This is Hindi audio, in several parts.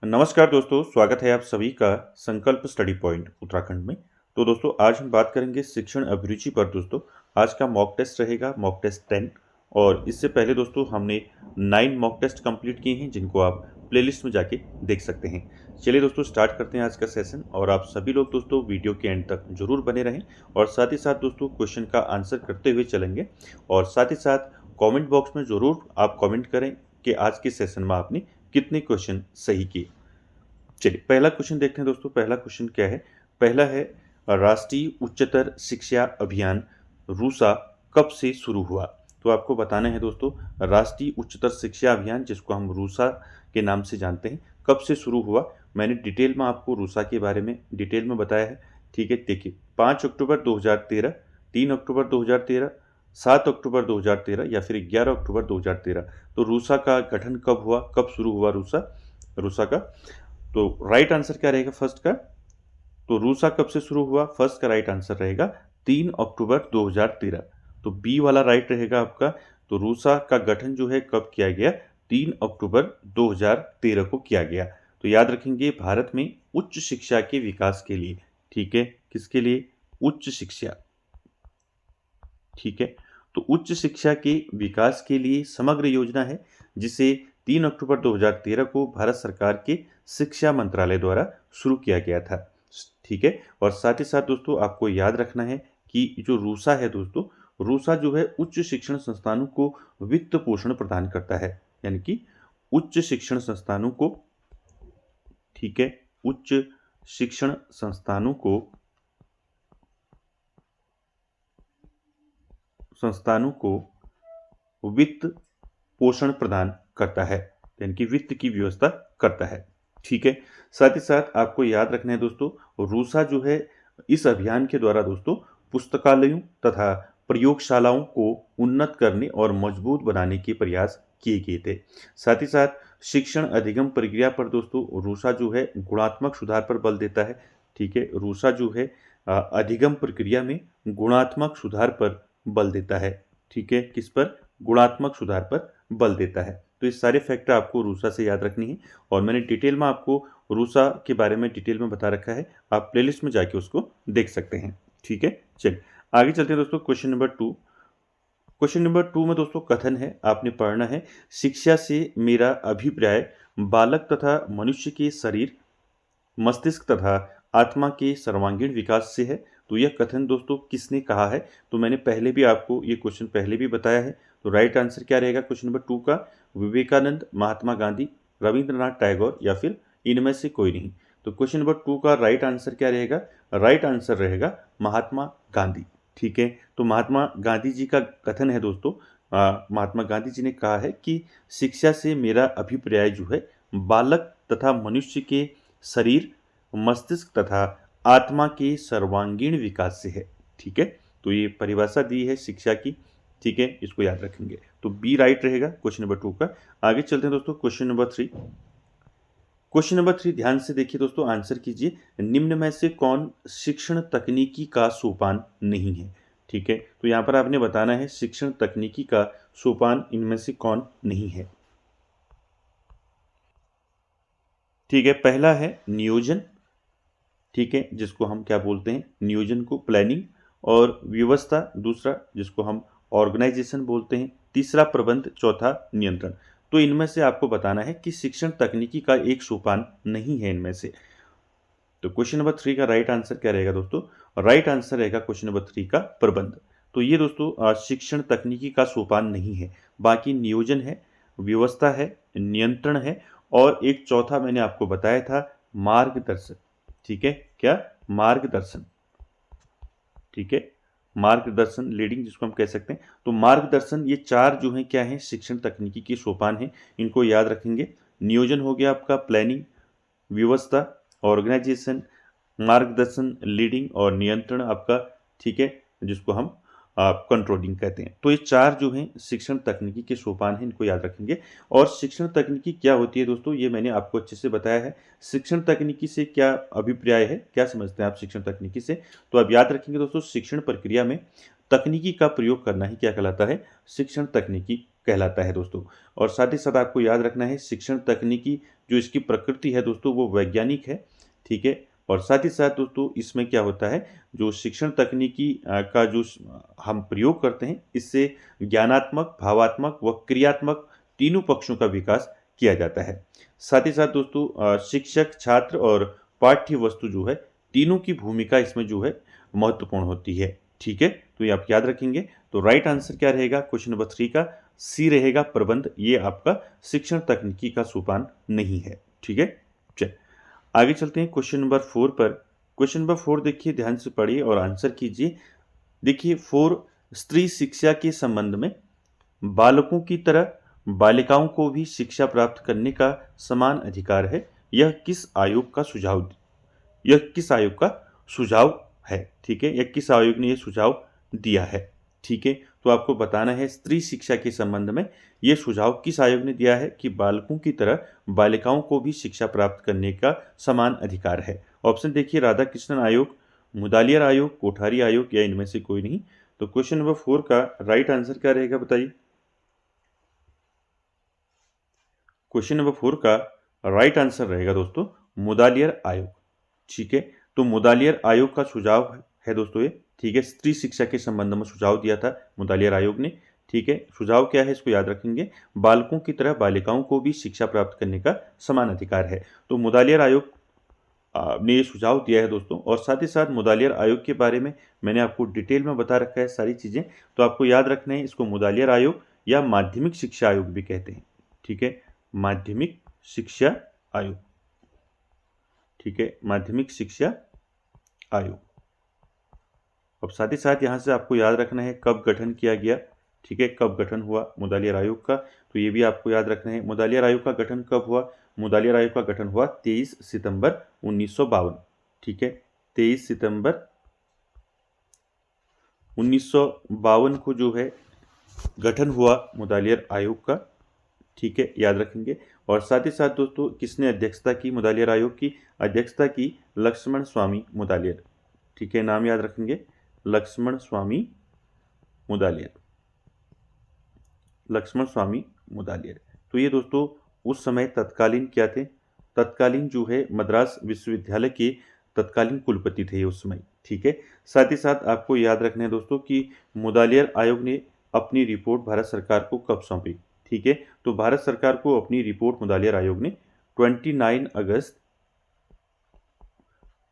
नमस्कार दोस्तों, स्वागत है आप सभी का संकल्प स्टडी पॉइंट उत्तराखंड में। तो दोस्तों आज हम बात करेंगे शिक्षण अभिरुचि पर। दोस्तों आज का मॉक टेस्ट रहेगा मॉक टेस्ट 10। और इससे पहले दोस्तों हमने 9 मॉक टेस्ट कंप्लीट किए हैं जिनको आप प्लेलिस्ट में जाके देख सकते हैं। चलिए दोस्तों स्टार्ट करते हैं आज का सेशन। और आप सभी लोग दोस्तों वीडियो के एंड तक जरूर बने रहें और साथ ही साथ दोस्तों क्वेश्चन का आंसर करते हुए चलेंगे। और साथ ही साथ कॉमेंट बॉक्स में जरूर आप कॉमेंट करें कि आज के सेशन में आपने कितने क्वेश्चन सही किए। चलिए पहला क्वेश्चन देखते हैं दोस्तों। पहला क्वेश्चन क्या है? पहला है, राष्ट्रीय उच्चतर शिक्षा अभियान रूसा कब से शुरू हुआ? तो आपको बताना है दोस्तों, राष्ट्रीय उच्चतर शिक्षा अभियान जिसको हम रूसा के नाम से जानते हैं, कब से शुरू हुआ। मैंने डिटेल में आपको रूसा के बारे में डिटेल में बताया है। ठीक है, देखिए 5 अक्टूबर 2013, 3 अक्टूबर 2013, 7 अक्टूबर 2013 या फिर 11 अक्टूबर 2013। तो रूसा का गठन कब हुआ, कब शुरू हुआ रूसा रूसा का? तो राइट आंसर क्या रहेगा फर्स्ट का? तो रूसा कब से शुरू हुआ? फर्स्ट का राइट आंसर रहेगा 3 अक्टूबर 2013। तो बी वाला राइट रहेगा आपका। तो रूसा का गठन जो है कब किया गया? 3 अक्टूबर 2013 को किया गया। तो याद रखेंगे भारत में उच्च शिक्षा के विकास के लिए। ठीक है, किसके लिए? उच्च शिक्षा। ठीक है, तो उच्च शिक्षा के विकास के लिए समग्र योजना है जिसे 3 अक्टूबर 2013 को भारत सरकार के शिक्षा मंत्रालय द्वारा शुरू किया गया था। ठीक है, और साथ ही साथ दोस्तों आपको याद रखना है कि जो रूसा है दोस्तों, रूसा जो है उच्च शिक्षण संस्थानों को वित्त पोषण प्रदान करता है। यानी कि उच्च शिक्षण संस्थानों को, ठीक है, उच्च शिक्षण संस्थानों को वित्त पोषण प्रदान करता है, यानी कि वित्त की व्यवस्था करता है। ठीक है, साथ ही साथ आपको याद रखना है दोस्तों, रूसा जो है इस अभियान के द्वारा दोस्तों पुस्तकालयों तथा प्रयोगशालाओं को उन्नत करने और मजबूत बनाने के प्रयास किए गए थे। साथ ही साथ शिक्षण अधिगम प्रक्रिया पर दोस्तों रूसा जो है गुणात्मक सुधार पर बल देता है। ठीक है, रूसा जो है अधिगम प्रक्रिया में गुणात्मक सुधार पर बल देता है। ठीक है, किस पर? गुणात्मक सुधार पर बल देता है। तो ये सारे फैक्टर आपको रूसा से याद रखनी है और मैंने डिटेल में आपको रूसा के बारे में डिटेल में बता रखा है। आप प्लेलिस्ट में जाके उसको देख सकते हैं। ठीक है, चलिए आगे चलते हैं दोस्तों। Question number 2। क्वेश्चन नंबर 2 में दोस्तों कथन है, आपने पढ़ना है, शिक्षा से मेरा अभिप्राय बालक तथा मनुष्य के शरीर, मस्तिष्क तथा आत्मा के सर्वांगीण विकास से है। तो यह कथन दोस्तों किसने कहा है? तो मैंने पहले भी आपको ये क्वेश्चन पहले भी बताया है। तो राइट आंसर क्या रहेगा क्वेश्चन नंबर 2 का? विवेकानंद, महात्मा गांधी, रविंद्रनाथ टैगोर या फिर इनमें से कोई नहीं। तो क्वेश्चन नंबर 2 का राइट आंसर क्या रहेगा? राइट आंसर रहेगा महात्मा गांधी। ठीक है, तो महात्मा गांधी जी का कथन है दोस्तों, महात्मा गांधी जी ने कहा है कि शिक्षा से मेरा अभिप्राय जो है बालक तथा मनुष्य के शरीर, मस्तिष्क तथा आत्मा के सर्वांगीण विकास से है। ठीक है, तो ये परिभाषा दी है शिक्षा की। ठीक है, इसको याद रखेंगे। तो बी राइट रहेगा क्वेश्चन नंबर 2 का। आगे चलते हैं दोस्तों क्वेश्चन नंबर 3। क्वेश्चन नंबर 3 ध्यान से देखिए दोस्तों, आंसर कीजिए। निम्न में से कौन शिक्षण तकनीकी का सोपान नहीं है? ठीक है, तो यहां पर आपने बताना है शिक्षण तकनीकी का सोपान इनमें से कौन नहीं है। ठीक है, पहला है नियोजन। ठीक है, जिसको हम क्या बोलते हैं? नियोजन को प्लानिंग। और व्यवस्था दूसरा, जिसको हम ऑर्गेनाइजेशन बोलते हैं। तीसरा प्रबंध, चौथा नियंत्रण। तो इनमें से आपको बताना है कि शिक्षण तकनीकी का एक सोपान नहीं है इनमें से। तो क्वेश्चन नंबर 3 का राइट आंसर क्या रहेगा दोस्तों? राइट आंसर रहेगा क्वेश्चन नंबर 3 का प्रबंध। तो ये दोस्तों शिक्षण तकनीकी का सोपान नहीं है। बाकी नियोजन है, व्यवस्था है, नियंत्रण है और एक चौथा मैंने आपको बताया था, मार्गदर्शन। ठीक है, क्या? मार्गदर्शन। ठीक है, मार्गदर्शन, लीडिंग जिसको हम कह सकते हैं। तो मार्गदर्शन, ये चार जो हैं क्या हैं? शिक्षण तकनीकी के सोपान हैं। इनको याद रखेंगे। नियोजन हो गया आपका, प्लानिंग, व्यवस्था, ऑर्गेनाइजेशन, मार्गदर्शन, लीडिंग और नियंत्रण आपका। ठीक है, जिसको हम कंट्रोलिंग कहते हैं। तो ये चार जो हैं शिक्षण तकनीकी के सोपान हैं, इनको याद रखेंगे। और शिक्षण तकनीकी क्या होती है दोस्तों, ये मैंने आपको अच्छे से बताया है। शिक्षण तकनीकी से क्या अभिप्राय है, क्या समझते हैं आप शिक्षण तकनीकी से? तो आप याद रखेंगे दोस्तों, शिक्षण प्रक्रिया में तकनीकी का प्रयोग करना ही क्या कहलाता है? शिक्षण तकनीकी कहलाता है दोस्तों। और साथ ही साथ आपको याद रखना है शिक्षण तकनीकी जो इसकी प्रकृति है दोस्तों वो वैज्ञानिक है, ठीक है। और साथ ही साथ दोस्तों इसमें क्या होता है, जो शिक्षण तकनीकी का जो हम प्रयोग करते हैं इससे ज्ञानात्मक, भावात्मक व क्रियात्मक तीनों पक्षों का विकास किया जाता है। साथ ही साथ दोस्तों शिक्षक, छात्र और पाठ्य वस्तु जो है तीनों की भूमिका इसमें जो है महत्वपूर्ण होती है, ठीक है। तो ये आप याद रखेंगे। तो राइट आंसर क्या रहेगा क्वेश्चन नंबर 3 का, सी रहेगा प्रबंध। ये आपका शिक्षण तकनीकी का सोपान नहीं है, ठीक है। चल आगे चलते हैं क्वेश्चन नंबर 4 पर। क्वेश्चन नंबर 4 देखिए, ध्यान से पढ़िए और आंसर कीजिए। देखिए 4, स्त्री शिक्षा के संबंध में बालकों की तरह बालिकाओं को भी शिक्षा प्राप्त करने का समान अधिकार है। यह किस आयोग का सुझाव है, ठीक है। यह किस आयोग ने यह सुझाव दिया है, ठीक है। तो आपको बताना है स्त्री शिक्षा के संबंध में यह सुझाव किस आयोग ने दिया है कि बालकों की तरह बालिकाओं को भी शिक्षा प्राप्त करने का समान अधिकार है। ऑप्शन देखिए, राधा कृष्णन आयोग, मुदालियर आयोग, कोठारी आयोग या इनमें से कोई नहीं। तो क्वेश्चन नंबर 4 का राइट आंसर क्या रहेगा बताइए। क्वेश्चन नंबर 4 का राइट आंसर रहेगा दोस्तों मुदालियर आयोग, ठीक है। तो मुदालियर आयोग का सुझाव है दोस्तों ये, ठीक है। स्त्री शिक्षा के संबंध में सुझाव दिया था मुदालियर आयोग ने, ठीक है। सुझाव क्या है इसको याद रखेंगे, बालकों की तरह बालिकाओं को भी शिक्षा प्राप्त करने का समान अधिकार है। तो मुदालियर आयोग ने ये सुझाव दिया है दोस्तों। और साथ ही साथ मुदालियर आयोग के बारे में मैंने आपको डिटेल में बता रखा है सारी चीज़ें, तो आपको याद रखना है इसको मुदालियर आयोग या माध्यमिक शिक्षा आयोग भी कहते हैं, ठीक है। माध्यमिक शिक्षा आयोग, ठीक है, माध्यमिक शिक्षा आयोग। अब साथ ही साथ यहाँ से आपको याद रखना है कब गठन किया गया, ठीक है, कब गठन हुआ मुदालियर आयोग का, तो ये भी आपको याद रखना है। मुदालियर आयोग का गठन कब हुआ, मुदालियर आयोग का गठन हुआ 23 सितंबर 1952, ठीक है। 23 सितंबर 1952 को जो है गठन हुआ मुदालियर आयोग का, ठीक है, याद रखेंगे। और साथ ही साथ दोस्तों किसने अध्यक्षता की मुदालियर आयोग की, अध्यक्षता की लक्ष्मण स्वामी मुदालियर, ठीक है, नाम याद रखेंगे लक्ष्मण स्वामी मुदालियर, लक्ष्मण स्वामी मुदालियर। तो ये दोस्तों उस समय तत्कालीन क्या थे, तत्कालीन जो है मद्रास विश्वविद्यालय के तत्कालीन कुलपति थे उस समय, ठीक है। साथ ही साथ आपको याद रखना है दोस्तों कि मुदालियर आयोग ने अपनी रिपोर्ट भारत सरकार को कब सौंपी, ठीक है। तो भारत सरकार को अपनी रिपोर्ट मुदालियर आयोग ने 29 अगस्त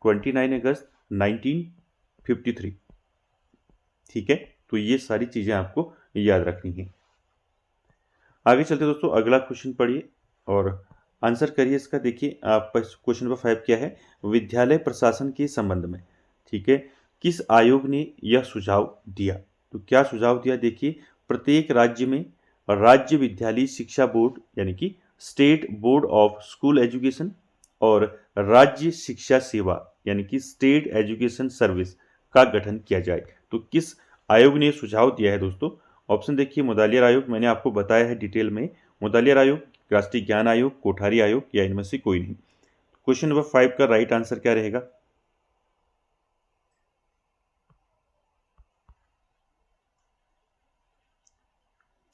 1953, ठीक है। तो ये सारी चीज़ें आपको याद रखनी है। आगे चलते दोस्तों, अगला क्वेश्चन पढ़िए और आंसर करिए इसका। देखिए आप क्वेश्चन नंबर 5 क्या है, विद्यालय प्रशासन के संबंध में, ठीक है, किस आयोग ने यह सुझाव दिया। तो क्या सुझाव दिया, देखिए प्रत्येक राज्य में राज्य विद्यालय शिक्षा बोर्ड यानी कि state board of school education और राज्य शिक्षा सेवा यानी कि स्टेट एजुकेशन सर्विस का गठन किया जाए। तो किस आयोग ने सुझाव दिया है दोस्तों। ऑप्शन देखिए, मुदालियर आयोग मैंने आपको बताया है डिटेल में, मुदालियर आयोग, राष्ट्रीय ज्ञान आयोग, कोठारी आयोग या इनमें से कोई नहीं। क्वेश्चन नंबर 5 का राइट आंसर क्या रहेगा।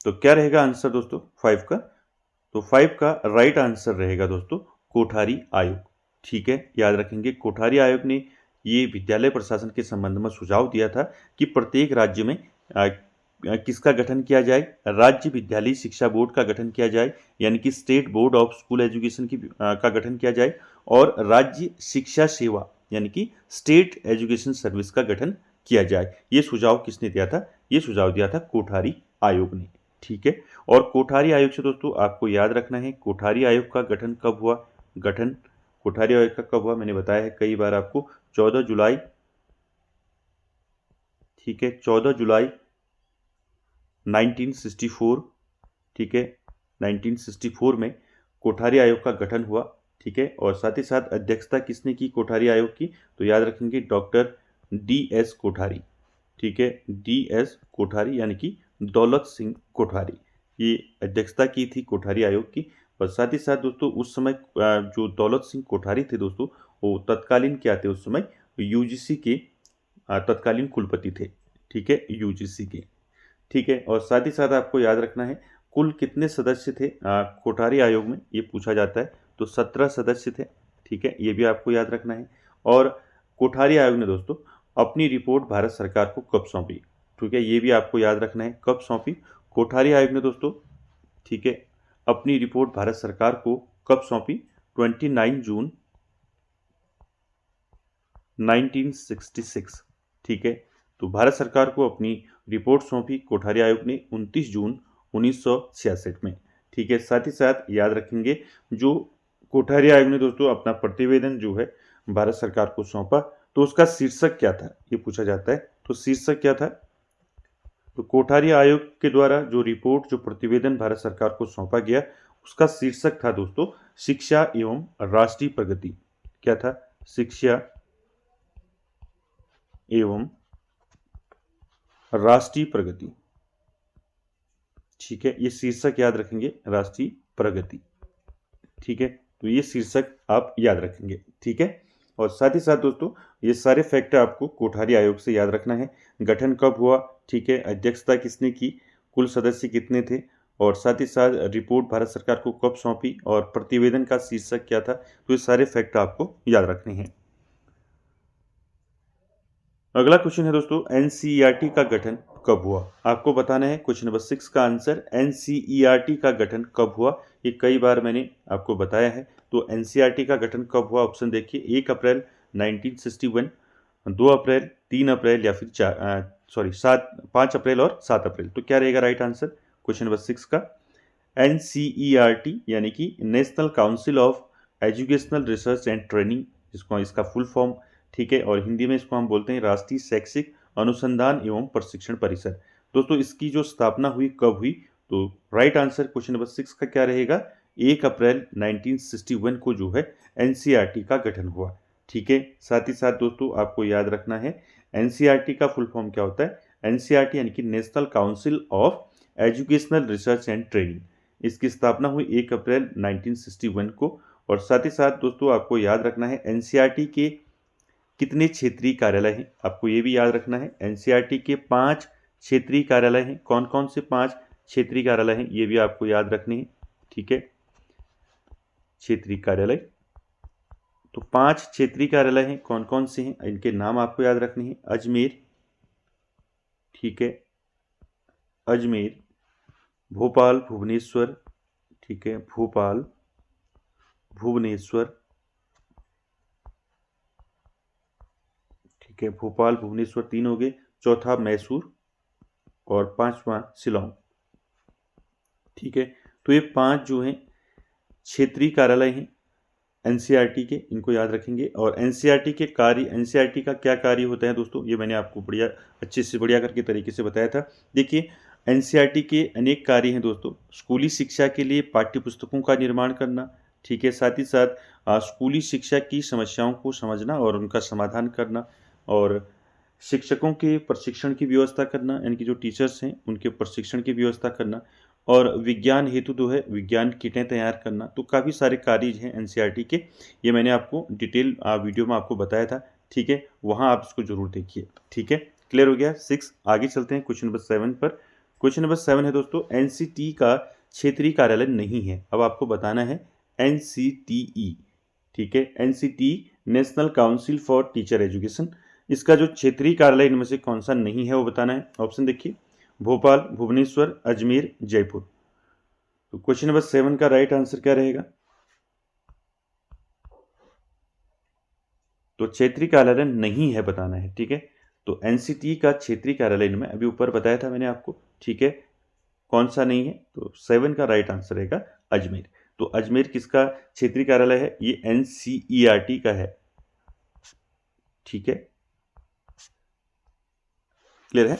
तो क्या रहेगा आंसर दोस्तों 5 का, तो 5 का राइट आंसर रहेगा दोस्तों कोठारी आयोग, ठीक है, याद रखेंगे। कोठारी आयोग ने ये विद्यालय प्रशासन के संबंध में सुझाव दिया था कि प्रत्येक राज्य में किसका गठन किया जाए, राज्य विद्यालय शिक्षा बोर्ड का गठन किया जाए यानी कि state board of school education का गठन किया जाए और राज्य शिक्षा सेवा यानी कि स्टेट एजुकेशन सर्विस का गठन किया जाए। ये सुझाव किसने दिया था, ये सुझाव दिया था कोठारी आयोग ने, ठीक है। और कोठारी आयोग से दोस्तों आपको याद रखना है कोठारी आयोग का गठन कब हुआ, गठन कोठारी आयोग का कब हुआ मैंने बताया है कई बार आपको, 14 जुलाई, ठीक है, 14 जुलाई 1964, ठीक है, 1964 में कोठारी आयोग का गठन हुआ, ठीक है। और साथ ही साथ अध्यक्षता किसने की कोठारी आयोग की, तो याद रखेंगे डॉक्टर DS कोठारी, ठीक है, DS कोठारी यानी कि दौलत सिंह कोठारी, ये अध्यक्षता की थी कोठारी आयोग की। और साथ ही साथ दोस्तों उस समय जो दौलत सिंह कोठारी थे दोस्तों वो तत्कालीन क्या थे उस समय, UGC के तत्कालीन कुलपति थे, ठीक है, UGC के, ठीक है। और साथ ही साथ आपको याद रखना है कुल कितने सदस्य थे कोठारी आयोग में, ये पूछा जाता है। तो 17 सदस्य थे, ठीक है, ये भी आपको याद रखना है। और कोठारी आयोग ने दोस्तों अपनी रिपोर्ट भारत सरकार को कब सौंपी, ठीक है, ये भी आपको याद रखना है, कब सौंपी कोठारी आयोग ने दोस्तों, ठीक है, अपनी रिपोर्ट भारत सरकार को कब सौंपी, 29 जून 1966, ठीक है। तो भारत सरकार को अपनी रिपोर्ट सौंपी कोठारी आयोग ने 29 जून 1966 में, ठीक है। साथ ही साथ याद रखेंगे जो कोठारी आयोग ने दोस्तों अपना प्रतिवेदन जो है भारत सरकार को सौंपा, तो उसका शीर्षक क्या था, ये पूछा जाता है। तो शीर्षक क्या था, तो कोठारी आयोग के द्वारा जो रिपोर्ट, जो प्रतिवेदन भारत सरकार को सौंपा गया, उसका शीर्षक था दोस्तों शिक्षा एवं राष्ट्रीय प्रगति। क्या था, शिक्षा एवं राष्ट्रीय प्रगति, ठीक है, ये शीर्षक याद रखेंगे, राष्ट्रीय प्रगति, ठीक है। तो ये शीर्षक आप याद रखेंगे, ठीक है। और साथ ही साथ दोस्तों ये सारे फैक्ट आपको कोठारी आयोग से याद रखना है। गठन कब हुआ, ठीक है, अध्यक्षता किसने की, कुल सदस्य कितने थे, और साथ ही साथ रिपोर्ट भारत सरकार को कब सौंपी, और प्रतिवेदन का शीर्षक क्या था। तो ये सारे फैक्ट आपको याद रखने हैं। अगला क्वेश्चन है दोस्तों, एनसीईआरटी का गठन कब हुआ, आपको बताना है। क्वेश्चन नंबर 6 का आंसर, एनसीईआरटी का गठन कब हुआ, ये कई बार मैंने आपको बताया है। तो एनसीईआरटी का गठन कब हुआ, ऑप्शन देखिए, 1 अप्रैल 1961, 2 अप्रैल, 3 अप्रैल, या फिर 5 अप्रैल और 7 अप्रैल। तो क्या रहेगा राइट आंसर क्वेश्चन नंबर 6 का, एनसीईआरटी यानी कि national council of educational research and training, जिसको इसका फुल फॉर्म, ठीक है, और हिंदी में इसको हम बोलते हैं राष्ट्रीय शैक्षिक अनुसंधान एवं प्रशिक्षण परिषद। दोस्तों इसकी जो स्थापना हुई कब हुई, तो राइट आंसर क्वेश्चन नंबर 6 का क्या रहेगा, 1 अप्रैल 1961 को जो है एनसीईआरटी का गठन हुआ, ठीक है। साथ ही साथ दोस्तों आपको याद रखना है एनसीईआरटी का फुल फॉर्म क्या होता है, एनसीईआरटी यानी कि national council of educational research and training, इसकी स्थापना हुई 1 अप्रैल 1961 को। और साथ ही साथ दोस्तों आपको याद रखना है एनसीईआरटी के कितने क्षेत्रीय कार्यालय हैं, आपको ये भी याद रखना है। एनसीईआरटी के 5 क्षेत्रीय कार्यालय हैं, कौन कौन से 5 क्षेत्रीय कार्यालय हैं, ये भी आपको याद रखने हैं, ठीक है। क्षेत्रीय कार्यालय, तो 5 क्षेत्रीय कार्यालय हैं, कौन कौन से हैं, इनके नाम आपको याद रखने हैं। अजमेर, ठीक है, अजमेर, भोपाल, भुवनेश्वर, ठीक है, भोपाल, भुवनेश्वर, ठीक है, भोपाल भुवनेश्वर 3 हो गए, चौथा मैसूर, और 5वां शिलोंग, ठीक है। तो ये 5 जो हैं क्षेत्रीय कार्यालय हैं एनसीईआरटी के, इनको याद रखेंगे। और एनसीईआरटी के कार्य, एनसीईआरटी का क्या कार्य होता है दोस्तों, ये मैंने आपको बढ़िया अच्छे से बढ़िया करके तरीके से बताया था। देखिए एनसीईआरटी के अनेक कार्य हैं दोस्तों, स्कूली शिक्षा के लिए पाठ्य पुस्तकों का निर्माण करना, ठीक है, साथ ही साथ स्कूली शिक्षा की समस्याओं को समझना और उनका समाधान करना, और शिक्षकों के प्रशिक्षण की व्यवस्था करना, यानी कि जो टीचर्स हैं उनके प्रशिक्षण की व्यवस्था करना, और विज्ञान हेतु जो है विज्ञान किटें तैयार करना। तो काफ़ी सारे कार्य हैं एनसीईआरटी के, ये मैंने आपको डिटेल वीडियो में आपको बताया था, ठीक है, वहाँ आप इसको जरूर देखिए, ठीक है। क्लियर हो गया 6, आगे चलते हैं क्वेश्चन नंबर 7 पर। क्वेश्चन नंबर 7 है दोस्तों, एनसीटी का क्षेत्रीय कार्यालय नहीं है, अब आपको बताना है एनसीटीई, ठीक है, NCT national council for teacher education, इसका जो क्षेत्रीय कार्यालय इनमें से कौन सा नहीं है वो बताना है। ऑप्शन देखिए, भोपाल, भुवनेश्वर, अजमेर, जयपुर। तो क्वेश्चन नंबर 7 का राइट आंसर क्या रहेगा, तो क्षेत्रीय कार्यालय नहीं है बताना है, ठीक है। तो एनसीटी का क्षेत्रीय कार्यालय इनमें अभी ऊपर बताया था मैंने आपको, ठीक है, कौन सा नहीं है, तो 7 का राइट आंसर रहेगा अजमेर। तो अजमेर किसका क्षेत्रीय कार्यालय है, ये एनसीईआरटी का है, ठीक है, क्लियर है।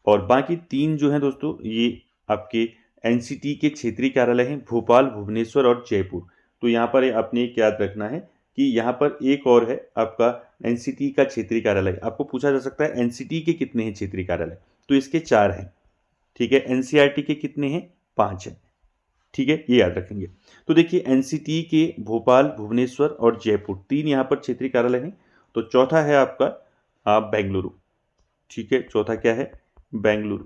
और बाकी 3 जो हैं दोस्तों ये आपके एनसीटी के क्षेत्रीय कार्यालय हैं, भोपाल, भुवनेश्वर और जयपुर। तो यहाँ पर आपने एक याद रखना है कि यहाँ पर एक और है आपका एनसीटी का क्षेत्रीय कार्यालय। आपको पूछा जा सकता है एनसीटी के कितने हैं क्षेत्रीय कार्यालय, तो इसके 4 हैं, ठीक है। एनसीईआरटी के कितने हैं, 5 हैं, ठीक है, ये याद रखेंगे। तो देखिए एनसीटी के भोपाल, भुवनेश्वर और जयपुर 3 यहाँ पर क्षेत्रीय कार्यालय हैं। तो चौथा है आपका बेंगलुरु, ठीक है, चौथा क्या है, बेंगलुरु,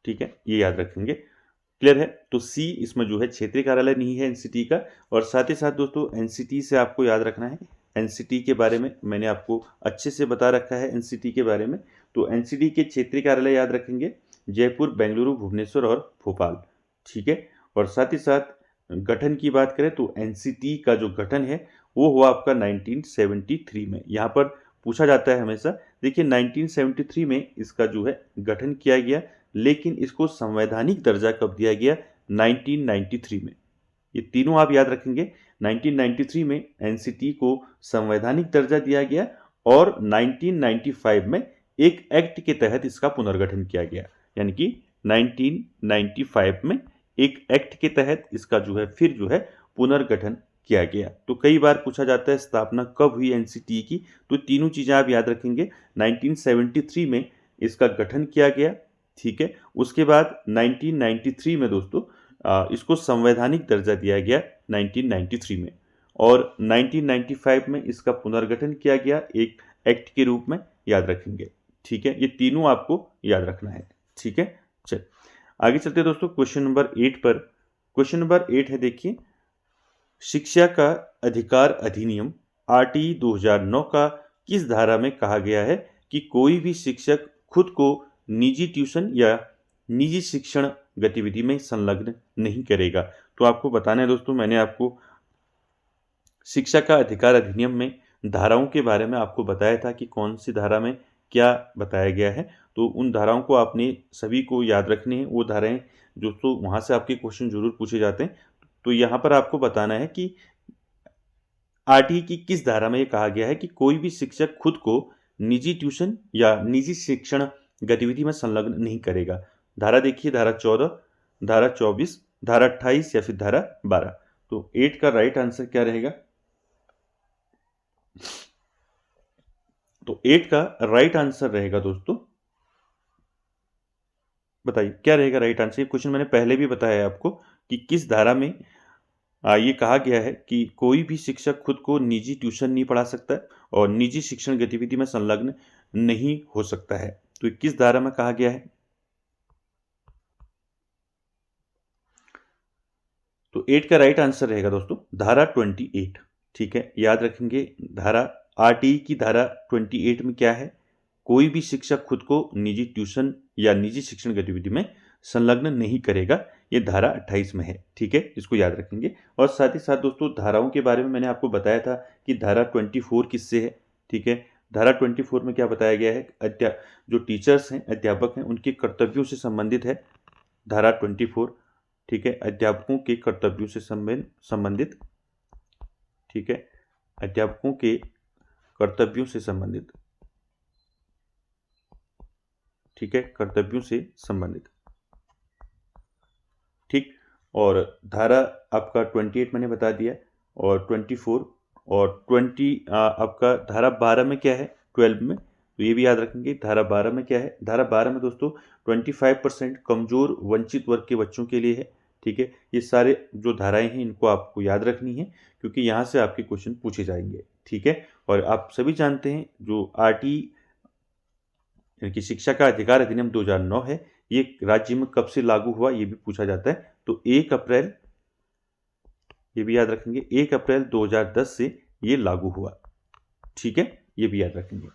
ठीक है, ये याद रखेंगे। क्लियर है? तो सी इसमें जो है क्षेत्रीय कार्यालय नहीं है एनसीटी का। और साथ ही साथ दोस्तों एनसीटी से आपको याद रखना है, एनसीटी के बारे में मैंने आपको अच्छे से बता रखा है एनसीटी के बारे में। तो एनसीटी के क्षेत्रीय कार्यालय याद रखेंगे जयपुर, बेंगलुरु, भुवनेश्वर और भोपाल। ठीक है, और साथ ही साथ गठन की बात करें तो एनसीटी का जो गठन है वो हुआ आपका 1973 में। यहाँ पर पूछा जाता है हमेशा, देखिए 1973 में इसका जो है गठन किया गया, लेकिन इसको संवैधानिक दर्जा कब दिया गया? 1993 में। ये तीनों आप याद रखेंगे, 1993 में एनसीटी को संवैधानिक दर्जा दिया गया और 1995 में एक एक्ट के तहत इसका पुनर्गठन किया गया। यानी कि 1995 में एक एक्ट के तहत इसका जो है फिर जो है पुनर्गठन किया गया। तो कई बार पूछा जाता है स्थापना कब हुई एनसीटी की, तो तीनों चीज़ें आप याद रखेंगे। 1973 में इसका गठन किया गया, ठीक है। उसके बाद 1993 में दोस्तों इसको संवैधानिक दर्जा दिया गया 1993 में, और 1995 में इसका पुनर्गठन किया गया एक एक्ट के रूप में, याद रखेंगे। ठीक है, ये तीनों आपको याद रखना है। ठीक है, चल आगे चलते हैं दोस्तों क्वेश्चन नंबर 8 पर। क्वेश्चन नंबर 8 है, देखिए शिक्षा का अधिकार अधिनियम आरटीई 2009 का किस धारा में कहा गया है कि कोई भी शिक्षक खुद को निजी ट्यूशन या निजी शिक्षण गतिविधि में संलग्न नहीं करेगा। तो आपको बताना है दोस्तों, मैंने आपको शिक्षा का अधिकार अधिनियम में धाराओं के बारे में आपको बताया था कि कौन सी धारा में क्या बताया गया है। तो उन धाराओं को आपने सभी को याद रखनी है, वो धाराएं दोस्तों वहाँ से आपके क्वेश्चन जरूर पूछे जाते हैं। तो यहाँ पर आपको बताना है कि आरटीई की किस धारा में ये कहा गया है कि कोई भी शिक्षक खुद को निजी ट्यूशन या निजी शिक्षण गतिविधि में संलग्न नहीं करेगा। धारा देखिए, धारा 14, धारा 24, धारा 28 या फिर धारा 12। तो 8 का राइट आंसर क्या रहेगा? तो 8 का राइट आंसर रहेगा दोस्तों, बताइए क्या रहेगा राइट आंसर। ये क्वेश्चन मैंने पहले भी बताया है आपको कि किस धारा में ये कहा गया है कि कोई भी शिक्षक खुद को निजी ट्यूशन नहीं पढ़ा सकता और निजी शिक्षण गतिविधि में संलग्न नहीं हो सकता है। तो ये किस धारा में कहा गया है? तो 8 का राइट आंसर रहेगा दोस्तों धारा 28। ठीक है, याद रखेंगे धारा आरटीई की धारा 28 में क्या है? कोई भी शिक्षक खुद को निजी ट्यूशन या निजी शिक्षण गतिविधि में संलग्न नहीं करेगा, ये धारा 28 में है। ठीक है, इसको याद रखेंगे। और साथ ही साथ दोस्तों धाराओं के बारे में मैंने आपको बताया था कि धारा 24 किससे है। ठीक है, धारा 24 में क्या बताया गया है? जो टीचर्स हैं, अध्यापक हैं, उनके कर्तव्यों से संबंधित है धारा 24। ठीक है, अध्यापकों के कर्तव्यों से संबंधित, ठीक है, अध्यापकों के कर्तव्यों से संबंधित, ठीक है, कर्तव्यों से संबंधित। ठीक, और धारा आपका 28 मैंने बता दिया, और 24 और 20 आपका धारा 12 में क्या है? 12 में, तो ये भी याद रखेंगे। धारा 12 में क्या है? धारा 12 में दोस्तों 25% कमजोर वंचित वर्ग के बच्चों के लिए है। ठीक है, ये सारे जो धाराएं हैं इनको आपको याद रखनी है क्योंकि यहाँ से आपके क्वेश्चन पूछे जाएंगे। ठीक है, और आप सभी जानते हैं जो आरटीई यानी कि शिक्षा का अधिकार अधिनियम 2009 है, ये राज्य में कब से लागू हुआ ये भी पूछा जाता है। तो 1 अप्रैल, ये भी याद रखेंगे, 1 अप्रैल 2010 से ये लागू हुआ। ठीक है, ये भी याद रखेंगे।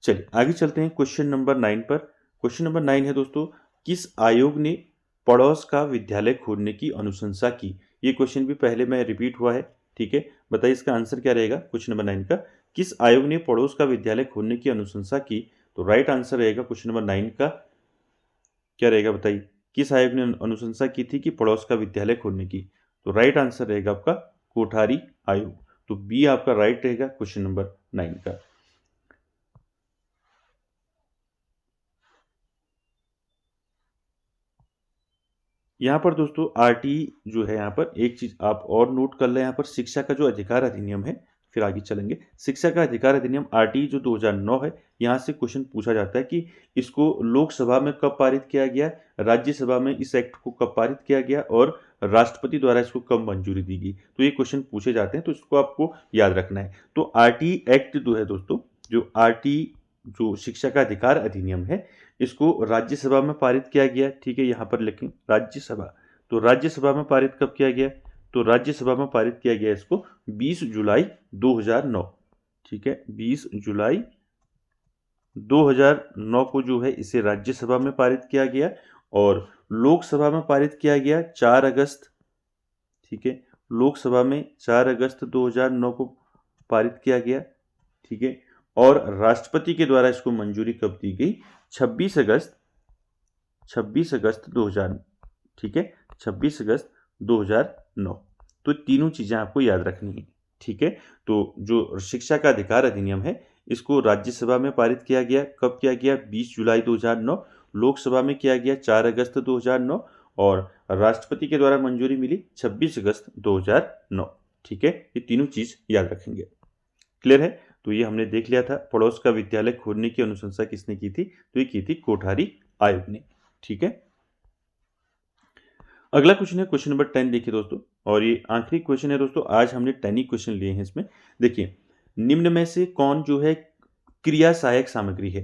चलिए आगे चलते हैं क्वेश्चन नंबर 9 पर। क्वेश्चन नंबर 9 है दोस्तों, किस आयोग ने पड़ोस का विद्यालय खोलने की अनुशंसा की? ये क्वेश्चन भी पहले में रिपीट हुआ है। ठीक है, बताइए इसका आंसर क्या रहेगा क्वेश्चन नंबर 9 का? किस आयोग ने पड़ोस का विद्यालय खोलने की अनुशंसा की? तो राइट आंसर रहेगा क्वेश्चन नंबर 9 का क्या रहेगा, बताइए किस आयोग ने अनुशंसा की थी कि पड़ोस का विद्यालय खोलने की? तो राइट आंसर रहेगा आपका कोठारी आयोग। तो बी आपका राइट रहेगा क्वेश्चन नंबर 9 का। यहाँ पर दोस्तों आरटीई जो है, यहाँ पर एक चीज आप और नोट कर लें, यहाँ पर शिक्षा का जो अधिकार अधिनियम है, फिर आगे चलेंगे। शिक्षा का अधिकार अधिनियम आरटीई जो 2009 है, यहाँ से क्वेश्चन पूछा जाता है कि इसको लोकसभा में कब पारित किया गया, राज्यसभा में इस एक्ट को कब पारित किया गया और राष्ट्रपति द्वारा इसको कब मंजूरी दी गई। तो ये क्वेश्चन पूछे जाते हैं, तो इसको आपको याद रखना है। तो आरटीई एक्ट जो है दोस्तों, जो आरटीई जो शिक्षा का अधिकार अधिनियम है, इसको राज्यसभा में पारित किया गया, ठीक है, यहाँ पर लिखें राज्यसभा। तो राज्यसभा में पारित कब किया गया? तो राज्यसभा में पारित किया गया इसको 20 जुलाई 2009, ठीक है, 20 जुलाई 2009 को जो है इसे राज्यसभा में पारित किया गया और लोकसभा में पारित किया गया 4 अगस्त, ठीक है, लोकसभा में 4 अगस्त 2009 को पारित किया गया, ठीक है, और राष्ट्रपति के द्वारा इसको मंजूरी कब दी गई? 26 अगस्त 2000, ठीक है, 26 अगस्त 2009। तो तीनों चीजें आपको याद रखनी है, ठीक है। तो जो शिक्षा का अधिकार अधिनियम है इसको राज्यसभा में पारित किया गया, कब किया गया? 20 जुलाई 2009, लोकसभा में किया गया 4 अगस्त 2009 और राष्ट्रपति के द्वारा मंजूरी मिली 26 अगस्त 2009, ठीक है। ये तीनों चीज याद रखेंगे। क्लियर है? तो ये हमने देख लिया था। पड़ोस का विद्यालय खोलने की अनुशंसा किसने की थी? तो ये की थी कोठारी आयोग ने, ठीक है। अगला क्वेश्चन है क्वेश्चन नंबर 10, देखिए दोस्तों, और ये आखिरी क्वेश्चन है दोस्तों। आज हमने 10 ही क्वेश्चन लिए हैं इसमें। देखिए, निम्न में से कौन जो है क्रिया सहायक सामग्री है?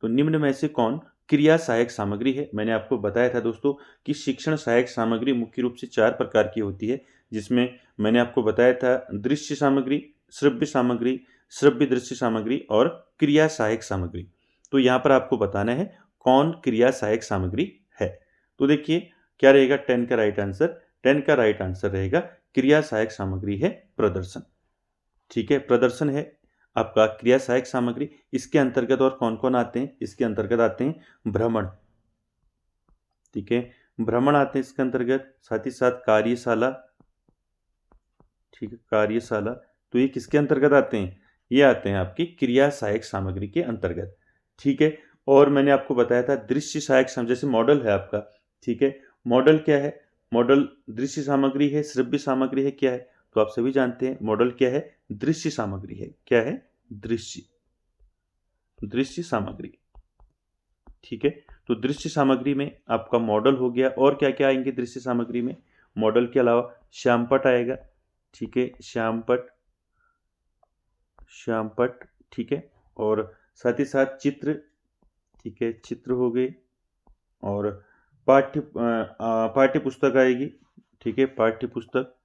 तो निम्न में से कौन क्रिया सहायक सामग्री है? मैंने आपको बताया था दोस्तों कि शिक्षण सहायक सामग्री मुख्य रूप से 4 प्रकार की होती है, जिसमें मैंने आपको बताया था दृश्य सामग्री, श्रव्य सामग्री, श्रव्य दृश्य सामग्री और क्रिया सहायक सामग्री। तो यहाँ पर आपको बताना है कौन क्रिया सहायक सामग्री है। तो देखिए क्या रहेगा 10 का राइट आंसर? 10 का राइट आंसर रहेगा क्रिया सहायक सामग्री है प्रदर्शन, ठीक है। प्रदर्शन है आपका क्रिया सहायक सामग्री। इसके अंतर्गत और कौन कौन आते हैं? इसके अंतर्गत आते हैं भ्रमण, ठीक है, भ्रमण आते हैं इसके अंतर्गत, साथ ही साथ कार्यशाला, ठीक है, कार्यशाला। तो ये किसके अंतर्गत आते हैं? ये आते हैं आपकी क्रिया सहायक सामग्री के अंतर्गत, ठीक है। और मैंने आपको बताया था दृश्य सहायक सामग्री, जैसे मॉडल है आपका, ठीक है, मॉडल क्या है? मॉडल दृश्य सामग्री है, श्रव्य सामग्री है, क्या है? तो आप सभी जानते हैं मॉडल क्या है? दृश्य सामग्री है। क्या है? दृश्य सामग्री, ठीक है। तो दृश्य सामग्री में आपका मॉडल हो गया, और क्या क्या आएंगे दृश्य सामग्री में? मॉडल के अलावा श्यामपट आएगा, ठीक है, श्यामपट, ठीक है, और साथ ही साथ चित्र, ठीक है, चित्र हो गए, और पाठ्य पुस्तक आएगी, ठीक है, पाठ्य पुस्तक,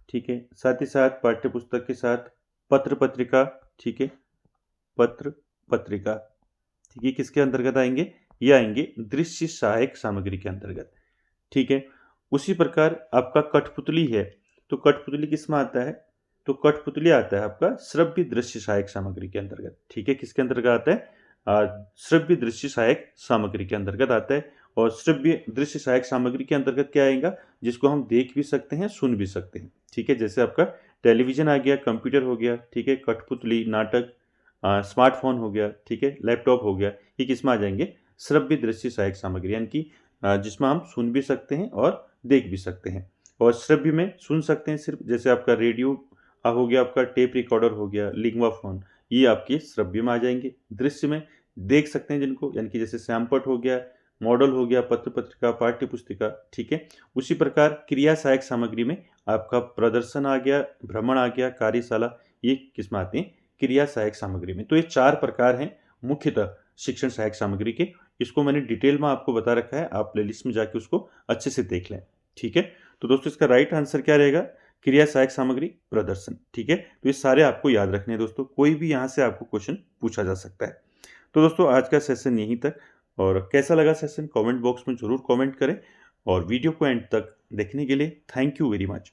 ठीक है, साथ ही साथ पाठ्य पुस्तक के साथ पत्र पत्रिका, ठीक है, पत्र पत्रिका, ठीक है, किसके अंतर्गत आएंगे? ये आएंगे दृश्य सहायक सामग्री के अंतर्गत, ठीक है। उसी प्रकार आपका कठपुतली है, तो कठपुतली किसमें आता है? तो कठपुतली आता है आपका श्रव्य दृश्य सहायक सामग्री के अंतर्गत, ठीक है, किसके अंतर्गत आता है? श्रव्य दृश्य सहायक सामग्री के अंतर्गत आता है। और श्रव्य दृश्य सहायक सामग्री के अंतर्गत क्या आएगा? जिसको हम देख भी सकते हैं, सुन भी सकते हैं, ठीक है, जैसे आपका टेलीविजन आ गया, कंप्यूटर हो गया, ठीक है, कठपुतली, नाटक, स्मार्टफोन हो गया, ठीक है, लैपटॉप हो गया, ये किसमें आ जाएंगे? श्रव्य दृश्य सहायक सामग्री, यानी कि जिसमें हम सुन भी सकते हैं और देख भी सकते हैं। और श्रव्य में सुन सकते हैं सिर्फ, जैसे आपका रेडियो हो गया, आपका टेप रिकॉर्डर हो गया, लिंगवा फोन, ये आपके श्रव्य में आ जाएंगे। दृश्य में देख सकते हैं जिनको, यानी कि जैसे श्यामपट हो गया, मॉडल हो गया, पत्र पत्रिका, पाठ्य पुस्तिका, ठीक है। उसी प्रकार क्रिया सहायक सामग्री में आपका प्रदर्शन आ गया, भ्रमण आ गया, कार्यशाला, ये किस में आते हैं? क्रिया सहायक सामग्री में। तो ये 4 प्रकार हैं मुख्यतः शिक्षण सहायक सामग्री के। इसको मैंने डिटेल में आपको बता रखा है, आप प्लेलिस्ट में जाके उसको अच्छे से देख लें, ठीक है। तो दोस्तों इसका राइट आंसर क्या रहेगा? क्रिया सहायक सामग्री प्रदर्शन, ठीक है। तो ये सारे आपको याद रखने हैं दोस्तों, कोई भी यहाँ से आपको क्वेश्चन पूछा जा सकता है। तो दोस्तों आज का सेशन यहीं तक, और कैसा लगा सेशन कमेंट बॉक्स में जरूर कमेंट करें, और वीडियो को एंड तक देखने के लिए थैंक यू वेरी मच।